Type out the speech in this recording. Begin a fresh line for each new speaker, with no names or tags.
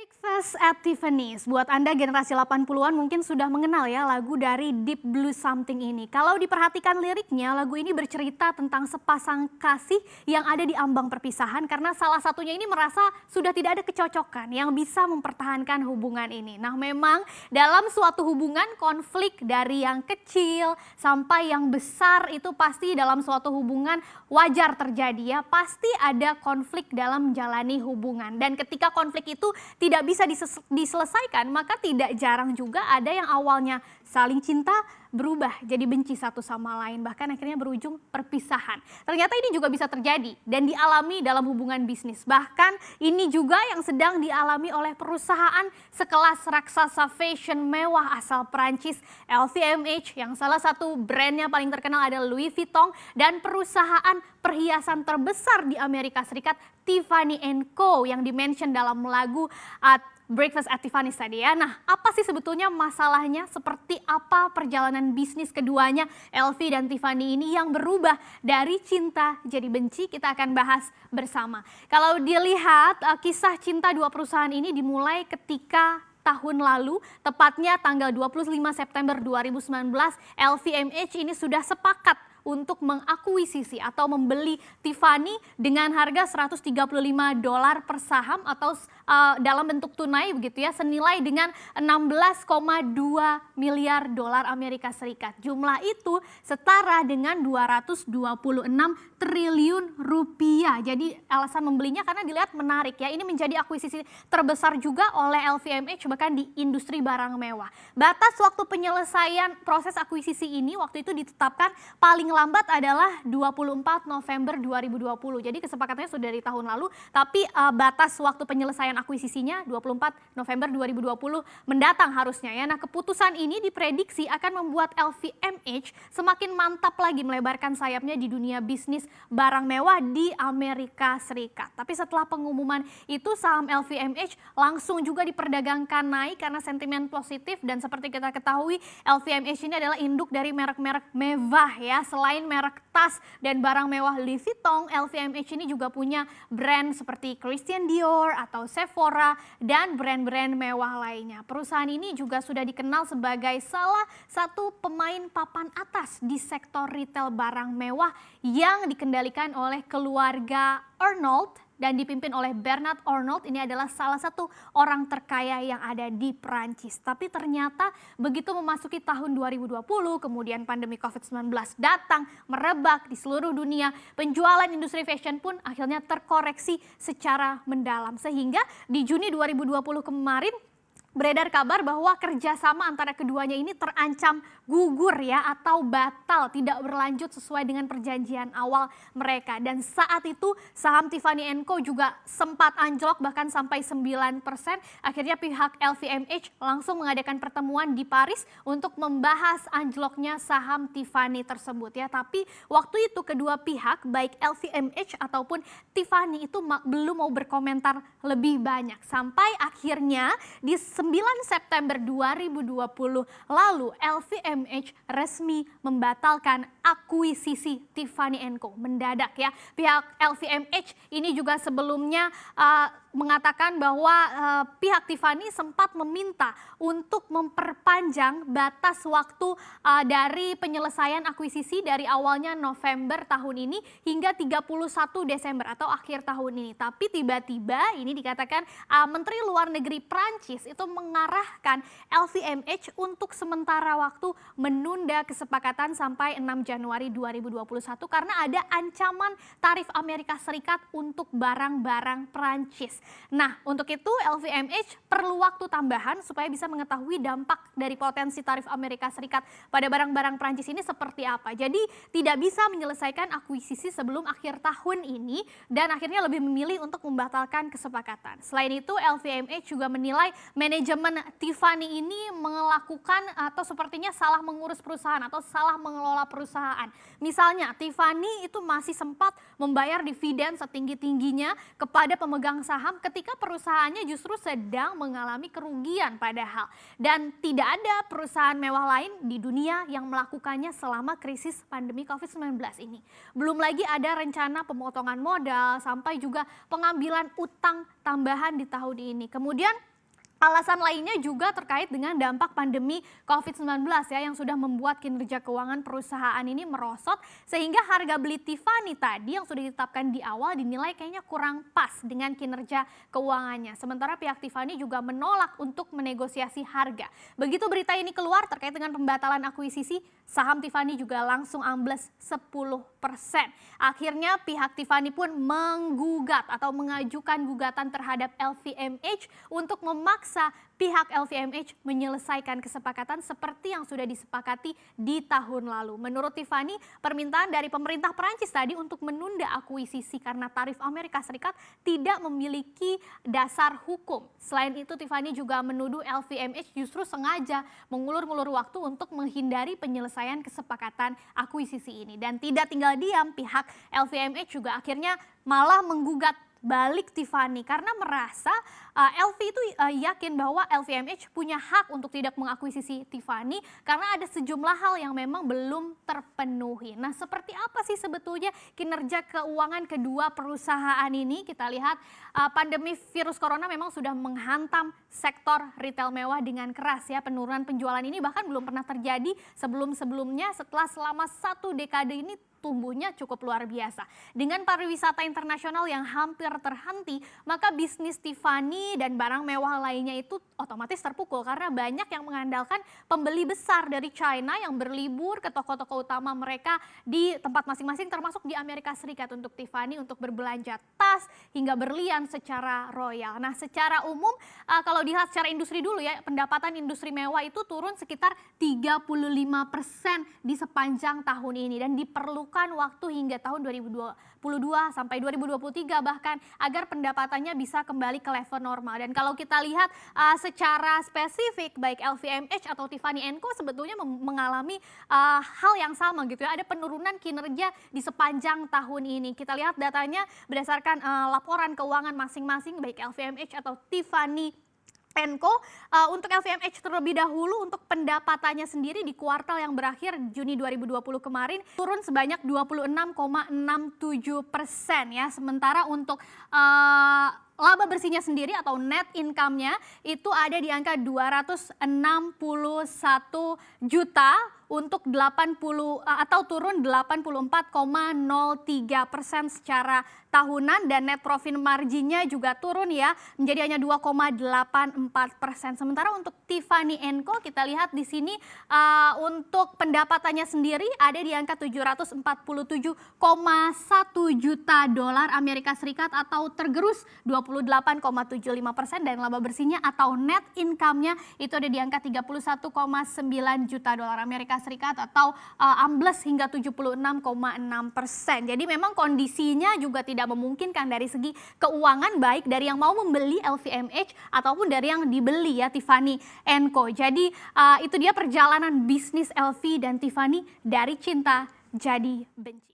Breakfast at Tiffany's. Buat Anda generasi 80-an mungkin sudah mengenal ya lagu dari Deep Blue Something ini. Kalau diperhatikan liriknya, lagu ini bercerita tentang sepasang kasih yang ada di ambang perpisahan karena salah satunya ini merasa sudah tidak ada kecocokan yang bisa mempertahankan hubungan ini. Nah, memang dalam suatu hubungan konflik dari yang kecil sampai yang besar itu pasti dalam suatu hubungan wajar terjadi ya. Pasti ada konflik dalam menjalani hubungan dan ketika konflik itu tidak bisa diselesaikan, maka tidak jarang juga ada yang awalnya saling cinta berubah jadi benci satu sama lain, bahkan akhirnya berujung perpisahan. Ternyata ini juga bisa terjadi dan dialami dalam hubungan bisnis. Bahkan ini juga yang sedang dialami oleh perusahaan sekelas raksasa fashion mewah asal Prancis LVMH, yang salah satu brandnya paling terkenal adalah Louis Vuitton, dan perusahaan perhiasan terbesar di Amerika Serikat Tiffany & Co yang dimention dalam lagu Breakfast at Tiffany's tadi ya. Nah, apa sih sebetulnya masalahnya? Seperti apa perjalanan bisnis keduanya, LV dan Tiffany ini yang berubah dari cinta jadi benci? Kita akan bahas bersama. Kalau dilihat kisah cinta dua perusahaan ini dimulai ketika tahun lalu, tepatnya tanggal 25 September 2019, LVMH ini sudah sepakat untuk mengakuisisi atau membeli Tiffany dengan harga $135 per saham atau dalam bentuk tunai begitu ya, senilai dengan 16,2 miliar dolar Amerika Serikat. Jumlah itu setara dengan 226 triliun rupiah. Jadi alasan membelinya karena dilihat menarik ya. Ini menjadi akuisisi terbesar juga oleh LVMH bahkan di industri barang mewah. Batas waktu penyelesaian proses akuisisi ini waktu itu ditetapkan paling lambat adalah 24 November 2020. Jadi kesepakatannya sudah dari tahun lalu, tapi batas waktu penyelesaian akuisisinya 24 November 2020 mendatang harusnya ya. Nah, keputusan ini diprediksi akan membuat LVMH semakin mantap lagi melebarkan sayapnya di dunia bisnis barang mewah di Amerika Serikat. Tapi setelah pengumuman itu saham LVMH langsung juga diperdagangkan naik karena sentimen positif, dan seperti kita ketahui LVMH ini adalah induk dari merek-merek mewah ya. Selain merek tas dan barang mewah Louis Vuitton, LVMH ini juga punya brand seperti Christian Dior atau Sephora dan brand-brand mewah lainnya. Perusahaan ini juga sudah dikenal sebagai salah satu pemain papan atas di sektor retail barang mewah yang dikendalikan oleh keluarga Arnold dan dipimpin oleh Bernard Arnault. Ini adalah salah satu orang terkaya yang ada di Prancis. Tapi ternyata begitu memasuki tahun 2020, kemudian pandemi COVID-19 datang, merebak di seluruh dunia, penjualan industri fashion pun akhirnya terkoreksi secara mendalam. Sehingga di Juni 2020 kemarin beredar kabar bahwa kerjasama antara keduanya ini terancam gugur ya, atau batal, tidak berlanjut sesuai dengan perjanjian awal mereka. Dan saat itu saham Tiffany & Co juga sempat anjlok bahkan sampai 9%. Akhirnya pihak LVMH langsung mengadakan pertemuan di Paris untuk membahas anjloknya saham Tiffany tersebut ya. Tapi waktu itu kedua pihak baik LVMH ataupun Tiffany itu belum mau berkomentar lebih banyak. Sampai akhirnya di 9 September 2020 lalu LVMH resmi membatalkan akuisisi Tiffany & Co. Mendadak ya. Pihak LVMH ini juga sebelumnya mengatakan bahwa pihak Tiffany sempat meminta untuk memperpanjang batas waktu dari penyelesaian akuisisi dari awalnya November tahun ini hingga 31 Desember atau akhir tahun ini. Tapi tiba-tiba ini dikatakan Menteri Luar Negeri Prancis itu mengarahkan LVMH untuk sementara waktu menunda kesepakatan sampai 6 Januari 2021 karena ada ancaman tarif Amerika Serikat untuk barang-barang Prancis. Nah, untuk itu LVMH perlu waktu tambahan supaya bisa mengetahui dampak dari potensi tarif Amerika Serikat pada barang-barang Prancis ini seperti apa. Jadi tidak bisa menyelesaikan akuisisi sebelum akhir tahun ini dan akhirnya lebih memilih untuk membatalkan kesepakatan. Selain itu LVMH juga menilai manajemen Tiffany ini melakukan atau sepertinya salah mengurus perusahaan atau salah mengelola perusahaan. Misalnya Tiffany itu masih sempat membayar dividen setinggi-tingginya kepada pemegang saham ketika perusahaannya justru sedang mengalami kerugian padahal. Dan tidak ada perusahaan mewah lain di dunia yang melakukannya selama krisis pandemi COVID-19 ini. Belum lagi ada rencana pemotongan modal sampai juga pengambilan utang tambahan di tahun ini. Kemudian Alasan lainnya juga terkait dengan dampak pandemi COVID-19 ya yang sudah membuat kinerja keuangan perusahaan ini merosot sehingga harga beli Tiffany tadi yang sudah ditetapkan di awal dinilai kayaknya kurang pas dengan kinerja keuangannya. Sementara pihak Tiffany juga menolak untuk menegosiasi harga. Begitu berita ini keluar terkait dengan pembatalan akuisisi, saham Tiffany juga langsung ambles 10%. Akhirnya pihak Tiffany pun menggugat atau mengajukan gugatan terhadap LVMH untuk memaksa pihak LVMH menyelesaikan kesepakatan seperti yang sudah disepakati di tahun lalu. Menurut Tiffany, permintaan dari pemerintah Perancis tadi untuk menunda akuisisi karena tarif Amerika Serikat tidak memiliki dasar hukum. Selain itu, Tiffany juga menuduh LVMH justru sengaja mengulur-ngulur waktu untuk menghindari penyelesaian kesepakatan akuisisi ini. Dan tidak tinggal diam, pihak LVMH juga akhirnya malah menggugat balik Tiffany karena merasa LV itu yakin bahwa LVMH punya hak untuk tidak mengakuisisi Tiffany karena ada sejumlah hal yang memang belum terpenuhi. Nah, seperti apa sih sebetulnya kinerja keuangan kedua perusahaan ini? Kita lihat pandemi virus corona memang sudah menghantam sektor retail mewah dengan keras ya. Penurunan penjualan ini bahkan belum pernah terjadi sebelum-sebelumnya setelah selama 1 dekade ini tumbuhnya cukup luar biasa. Dengan pariwisata internasional yang hampir terhenti, maka bisnis Tiffany dan barang mewah lainnya itu otomatis terpukul karena banyak yang mengandalkan pembeli besar dari China yang berlibur ke toko-toko utama mereka di tempat masing-masing termasuk di Amerika Serikat untuk Tiffany untuk berbelanja tas hingga berlian secara royal. Nah, secara umum kalau dilihat secara industri dulu ya, pendapatan industri mewah itu turun sekitar 35% di sepanjang tahun ini dan diperlukan waktu hingga tahun 2022 sampai 2023 bahkan agar pendapatannya bisa kembali ke level normal. Dan kalau kita lihat secara spesifik baik LVMH atau Tiffany & Co sebetulnya mengalami hal yang sama gitu ya. Ada penurunan kinerja di sepanjang tahun ini. Kita lihat datanya berdasarkan laporan keuangan masing-masing baik LVMH atau Tiffany & Co. Untuk LVMH terlebih dahulu untuk pendapatannya sendiri di kuartal yang berakhir Juni 2020 kemarin turun sebanyak 26,67% ya. Sementara untuk laba bersihnya sendiri atau net income-nya itu ada di angka 261 juta untuk 80 atau turun 84,03% secara tahunan dan net profit marginnya juga turun ya menjadi hanya 2,84%. Sementara untuk Tiffany & Co kita lihat di sini untuk pendapatannya sendiri ada di angka 747,1 juta dolar Amerika Serikat atau tergerus 28,75% dan laba bersihnya atau net income-nya itu ada di angka 31,9 juta dolar Amerika Serikat atau ambles hingga 76,6%. Jadi memang kondisinya juga tidak memungkinkan dari segi keuangan baik dari yang mau membeli LVMH ataupun dari yang dibeli ya Tiffany & Co. Jadi itu dia perjalanan bisnis LV dan Tiffany dari cinta jadi benci.